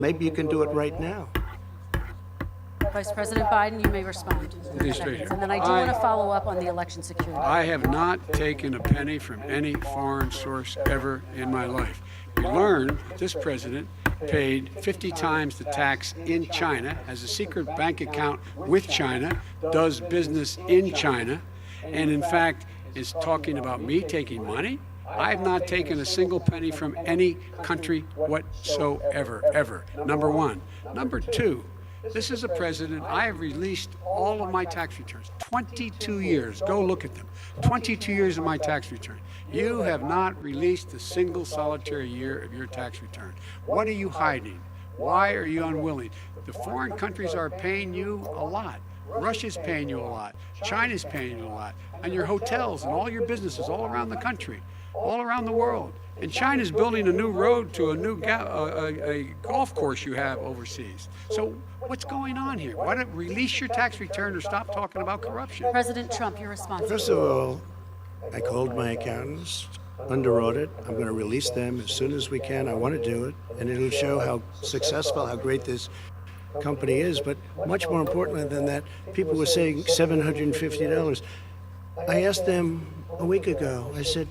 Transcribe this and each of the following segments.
Maybe you can do it right now. Vice President Biden, you may respond. And then I do want to follow up on the election security. I have not taken a penny from any foreign source ever in my life. We learned this president paid 50 times the tax in China, has a secret bank account with China, does business in China, and in fact is talking about me taking money. I have not taken a single penny from any country whatsoever, ever. Number one. Number two, this is a president, I have released all of my tax returns, 22 years, go look at them, 22 years of my tax return. You have not released a single solitary year of your tax return. What are you hiding? Why are you unwilling? The foreign countries are paying you a lot. Russia's paying you a lot. China's paying you a lot. And your hotels and all your businesses all around the country, all around the world. And China's building a new road to a new a golf course you have overseas. So what's going on here? Why don't release your tax return or stop talking about corruption? President Trump, your response. First of all, I called my accountants under audit. I'm going to release them as soon as we can. I want to do it, and it'll show how successful, how great this company is. But much more importantly than that, people were saying $750. I asked them a week ago, I said,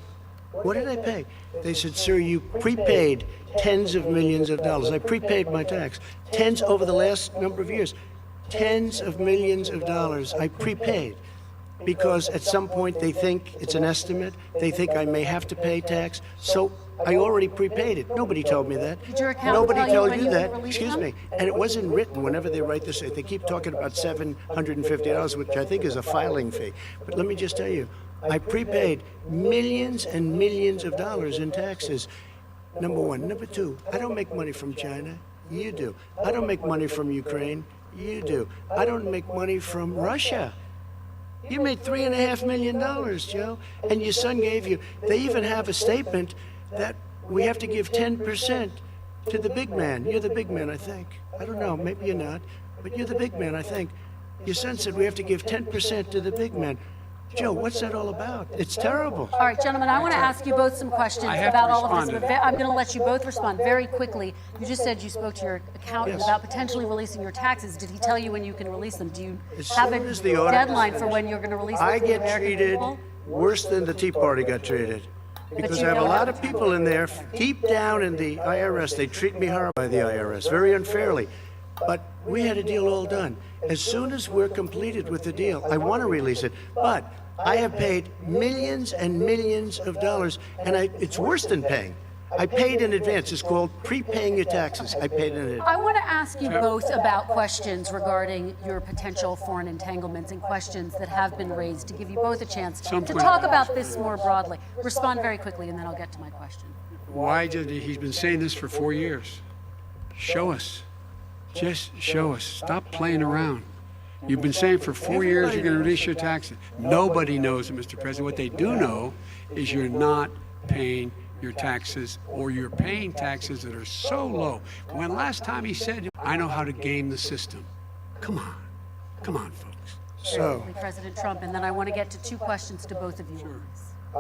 what did I pay? They said, sir, you prepaid tens of millions of dollars. I prepaid my tax. Tens over the last number of years. Tens of millions of dollars I prepaid. Because at some point they think it's an estimate. They think I may have to pay tax. So I already prepaid it. Nobody told me that. Did your accountant Nobody tell told you you when you that. would release Excuse them? me. And it wasn't written whenever they write this. They keep talking about $750, which I think is a filing fee. But let me just tell you, I prepaid millions and millions of dollars in taxes. Number one. Number two, I don't make money from China. You do. I don't make money from Ukraine. You do. I don't make money from Russia. You made $3.5 million, Joe, and your son gave you. They even have a statement that we have to give 10% to the big man. You're the big man, I think. I don't know, maybe you're not, but you're the big man, I think. Your son said we have to give 10% to the big man. Joe, what's that all about? It's terrible. All right, gentlemen, I want to ask you both some questions about all of this. But I'm going to let you both respond very quickly. You just said you spoke to your accountant about potentially releasing your taxes. Did he tell you when you can release them? Do you have a deadline for when you're going to release them to the American people? I get treated worse than the Tea Party got treated. Because I have a lot of people in there, deep down in the IRS, they treat me horribly by the IRS, very unfairly. But we had a deal all done. As soon as we're completed with the deal, I want to release it. But I have paid millions and millions of dollars, and it's worse than paying. I paid in advance. It's called prepaying your taxes. I paid in advance. I want to ask you both about questions regarding your potential foreign entanglements and questions that have been raised to give you both a chance to talk about this more broadly. Respond very quickly, and then I'll get to my question. Why did he's been saying this for 4 years? Show us. Just show us. Stop playing around. You've been saying for 4 years you're going to release your taxes. Nobody knows it, Mr. President. What they do know is you're not paying your taxes, or you're paying taxes that are so low. When last time he said, I know how to game the system. Come on. Come on, folks. So, President Trump, and then I want to get to two questions to both of you. Sure.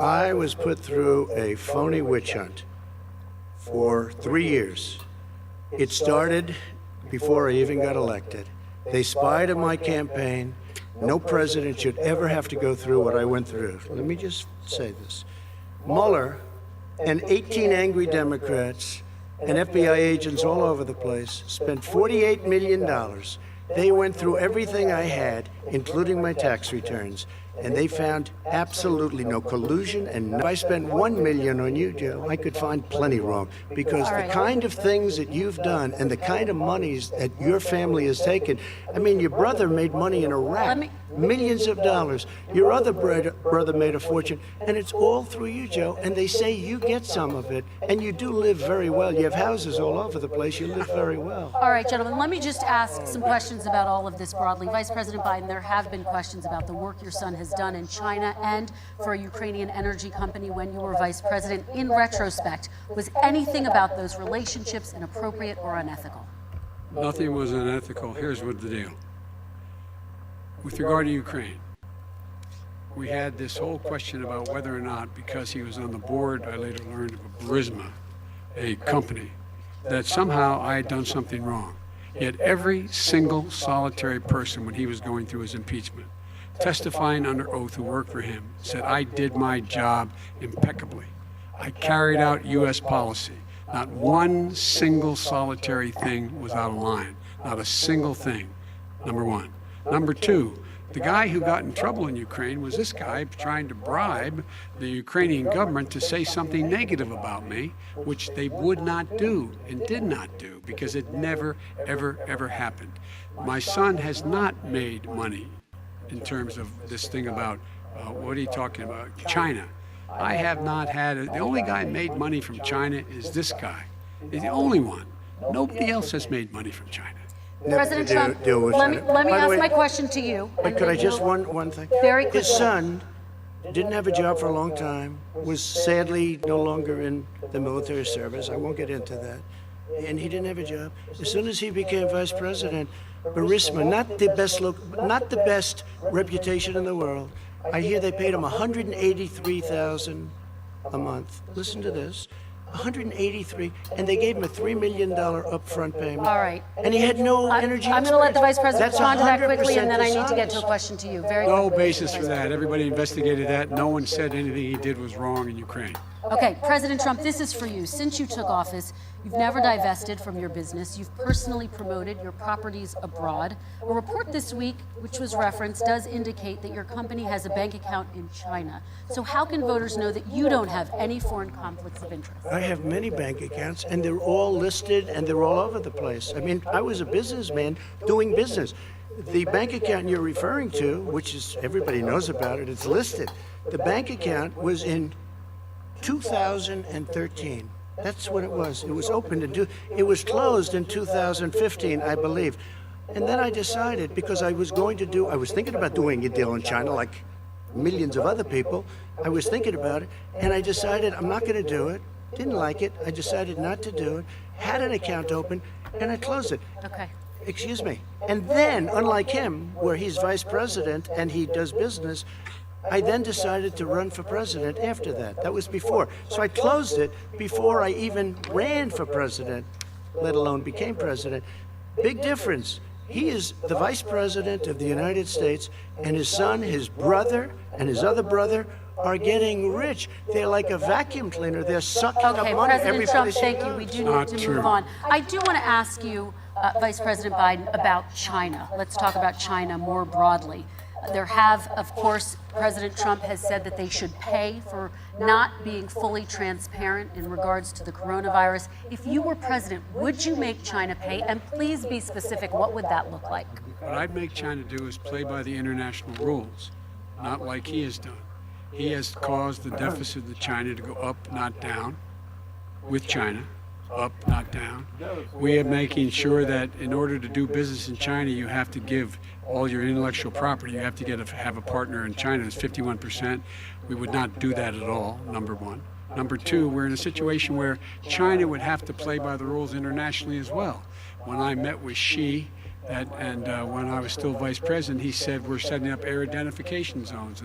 I was put through a phony witch hunt for 3 years. It started before I even got elected. They spied on my campaign. No president should ever have to go through what I went through. Let me just say this. Mueller and 18 angry Democrats and FBI agents all over the place spent $48 million. They went through everything I had, including my tax returns, and they found absolutely no collusion. And if I spent $1 million on you, Joe, I could find plenty wrong, because the kind of things that you've done and the kind of monies that your family has taken. I mean, your brother made money in Iraq, millions of dollars. Your other brother made a fortune, and it's all through you, Joe. And they say you get some of it, and you do live very well. You have houses all over the place. You live very well. All right, gentlemen, let me just ask some questions about all of this broadly. Vice President Biden, there have been questions about the work your son has done in China and for a Ukrainian energy company when you were vice president. In retrospect, was anything about those relationships inappropriate or unethical? Nothing was unethical. Here's what the deal. With regard to Ukraine, we had this whole question about whether or not, because he was on the board, I later learned, of Burisma, a company that somehow I had done something wrong. Yet every single solitary person, when he was going through his impeachment, testifying under oath who worked for him, said I did my job impeccably. I carried out U.S. policy. Not one single solitary thing was out of line. Not a single thing, number one. Number two, the guy who got in trouble in Ukraine was this guy trying to bribe the Ukrainian government to say something negative about me, which they would not do and did not do because it never, ever, ever happened. My son has not made money in terms of this thing about, what are you talking about, China. I have not had it. The only guy who made money from China is this guy. He's the only one. Nobody else has made money from China. President Trump, let me ask my question to you. But could I just one thing? Very quickly. His son didn't have a job for a long time, was sadly no longer in the military service. I won't get into that. And he didn't have a job. As soon as he became vice president, Burisma, not the best reputation in the world. I hear they paid him $183,000 a month. Listen to this. 183, and they gave him a $3 million upfront payment. All right. And he had no energy. I'm going to let the Vice President respond to that quickly, and then I need to get dishonest. to a question to you. Very No quickly. basis for that. Everybody investigated that. No one said anything he did was wrong in Ukraine. Okay, President Trump, this is for you. Since you took office, you've never divested from your business. You've personally promoted your properties abroad. A report this week, which was referenced, does indicate that your company has a bank account in China. So how can voters know that you don't have any foreign conflicts of interest? I have many bank accounts, and they're all listed, and they're all over the place. I mean, I was a businessman doing business. The bank account you're referring to, which is everybody knows about it, it's listed. The bank account was in 2013. That's what it was. It was opened it was closed in 2015, I believe. And then I decided, because I was thinking about doing a deal in China like millions of other people. I was thinking about it, and I decided I'm not going to do it. Didn't like it. I decided not to do it. Had an account open, and I closed it. Okay. Excuse me. And then, unlike him, where he's vice president and he does business, I then decided to run for president after that. That was before. So I closed it before I even ran for president, let alone became president. Big difference. He is the vice president of the United States, and his son, his brother, and his other brother are getting rich. They're like a vacuum cleaner. They're sucking up Okay, money every President Trump, place he thank you. goes. We do Not need to true. move on. I do want to ask you, Vice President Biden, about China. Let's talk about China more broadly. There have, of course, President Trump has said that they should pay for not being fully transparent in regards to the coronavirus. If you were president, would you make China pay? And please be specific, what would that look like? What I'd make China do is play by the international rules, not like he has done. He has caused the deficit of China to go up, not down, with China, up, not down. We are making sure that in order to do business in China, you have to give all your intellectual property. You have to have a partner in China that's 51%. We would not do that at all, number one. Number two, we're in a situation where China would have to play by the rules internationally as well. When I met with Xi, when I was still vice president, he said we're setting up air identification zones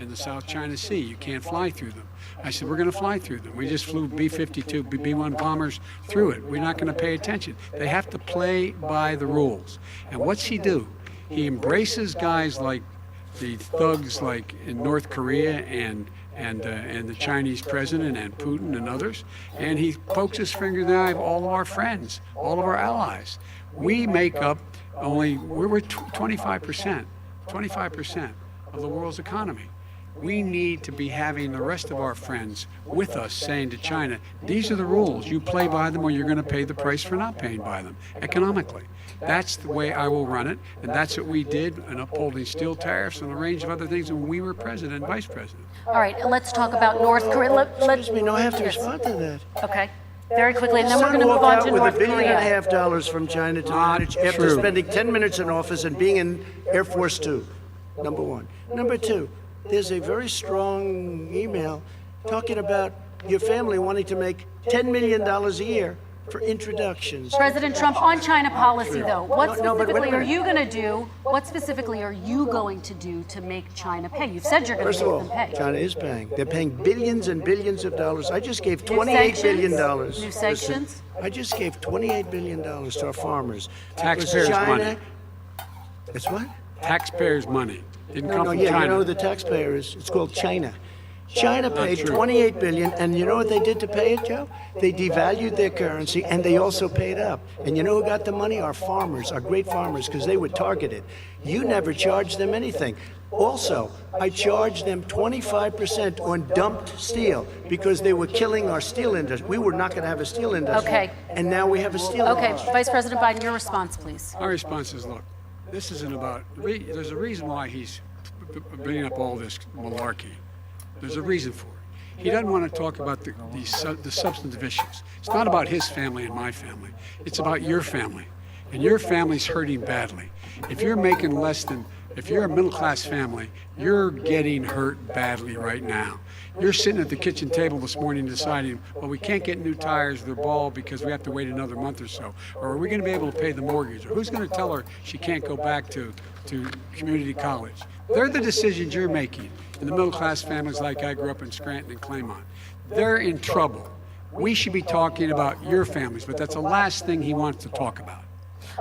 in the South China Sea. You can't fly through them. I said we're going to fly through them. We just flew B-52, B-1 bombers through it. We're not going to pay attention. They have to play by the rules. And what's he do? He embraces guys like the thugs like in North Korea and the Chinese president and Putin and others, and he pokes his finger in the eye of all of our friends, all of our allies. We make up we're 25% of the world's economy. We need to be having the rest of our friends with us saying to China, these are the rules. You play by them or you're going to pay the price for not paying by them economically. That's the way I will run it, and that's what we did in upholding steel tariffs and a range of other things when we were president and vice president. All right, let's talk about North Korea. Excuse me, no, I have to respond to that. Okay, very quickly, and then we're Son going to move walked on to out with North $1.5 billion Korea. from China to Not manage after true. spending 10 minutes in office and being in Air Force Two, number one. Number two, there's a very strong email talking about your family wanting to make $10 million a year for introductions. President Trump, on China policy, though, what No, but wait a specifically are minute. you going to do? What specifically are you going to do to make China pay? You've said you're going First to of make all, them pay. China is paying. They're paying billions and billions of dollars. I just gave New $28 billion. sanctions? New sanctions? Listen, I just gave $28 billion to our farmers. Taxpayers' Because China, money. It's what? Taxpayers' money. Didn't come No, from yeah, China. you know who the taxpayer is? It's called China. China paid true. $28 billion, and you know what they did to pay it, Joe? They devalued their currency, and they also paid up. And you know who got the money? Our farmers, our great farmers, because they were targeted. You never charged them anything. Also, I charged them 25% on dumped steel because they were killing our steel industry. We were not going to have a steel industry. Okay. And now we have a steel Okay, industry. Vice President Biden, your response, please. Our response is, look, this isn't about, there's a reason why he's bringing up all this malarkey. There's a reason for it. He doesn't want to talk about the substantive issues. It's not about his family and my family. It's about your family. And your family's hurting badly. If you're making less than, if you're a middle-class family, you're getting hurt badly right now. You're sitting at the kitchen table this morning deciding, well, we can't get new tires, they're bald because we have to wait another month or so. Or are we going to be able to pay the mortgage? Or who's going to tell her she can't go back to community college? They're the decisions you're making in the middle-class families like I grew up in Scranton and Claymont. They're in trouble. We should be talking about your families, but that's the last thing he wants to talk about.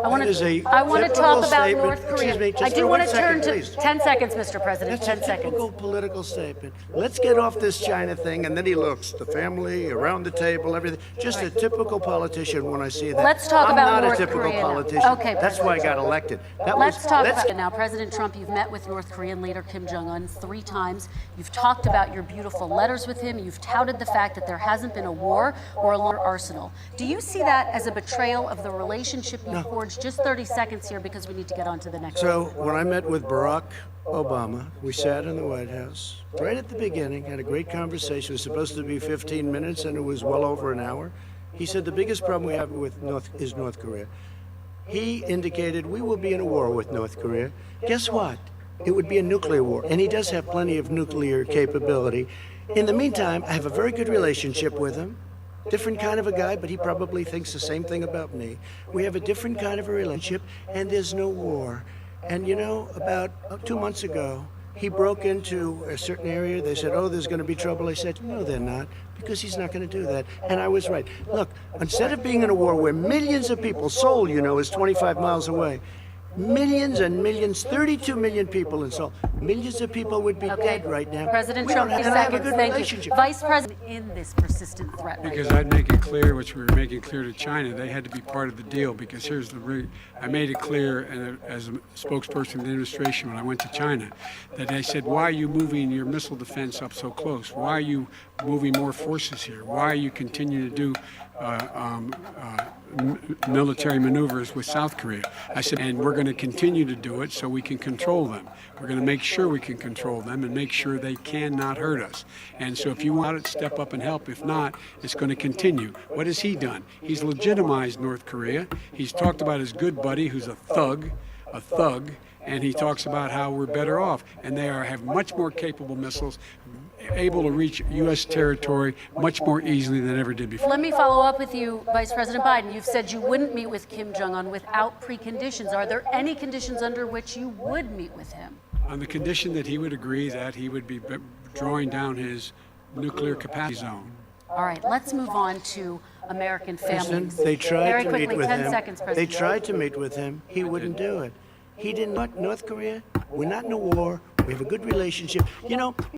I want That is a to talk typical about statement. North Korea. Excuse me, just I do for want 1 to second, turn to please. 10 seconds, Mr. President. That's 10 a seconds. typical political statement. Let's get off this China thing, and then he looks, the family, around the table, everything. Just a typical politician when I see that. Let's talk I'm about not North a typical Korea now. politician. Okay, That's why I got elected. Let's talk about it now. President Trump, you've met with North Korean leader Kim Jong-un 3 times. You've talked about your beautiful letters with him. You've touted the fact that there hasn't been a war or a nuclear arsenal. Do you see that as a betrayal of the relationship you forged? Just 30 seconds here because we need to get on to the next one. So when I met with Barack Obama, we sat in the White House right at the beginning, had a great conversation. It was supposed to be 15 minutes, and it was well over an hour. He said the biggest problem we have with North Korea. He indicated we will be in a war with North Korea. Guess what? It would be a nuclear war, and he does have plenty of nuclear capability. In the meantime, I have a very good relationship with him. Different kind of a guy, but he probably thinks the same thing about me. We have a different kind of a relationship, and there's no war. And you know, about 2 months ago, he broke into a certain area. They said, oh, there's going to be trouble. I said, no, they're not, because he's not going to do that. And I was right. Look, instead of being in a war where millions of people, Seoul, you know, is 25 miles away, millions and millions, 32 million people in Seoul. Millions of people would be dead right now. President We Trump, don't 30 have a seconds. good Thank you. relationship. Vice President, in this persistent threat right Because now. I'd make it clear, which we were making clear to China, they had to be part of the deal. Because here's the I made it clear, and as a spokesperson of the administration when I went to China, that they said, why are you moving your missile defense up so close? Why are you moving more forces here? Why are you continuing to do military maneuvers with South Korea? I said, and we're going to continue to do it so we can control them. We're going to make sure we can control them and make sure they cannot hurt us. And so if you want it, step up and help. If not, it's going to continue. What has he done? He's legitimized North Korea. He's talked about his good buddy who's a thug, and he talks about how we're better off. And they have much more capable missiles, able to reach U.S. territory much more easily than ever did before. Let me follow up with you, Vice President Biden. You've said you wouldn't meet with Kim Jong-un without preconditions. Are there any conditions under which you would meet with him? On the condition that he would agree that he would be drawing down his nuclear capacity zone. All right, let's move on to American families. They tried Very to quickly, meet with 10 him. seconds, They President. tried to meet with him. He wouldn't do it. He didn't want North Korea. We're not in a war. We have a good relationship. You know,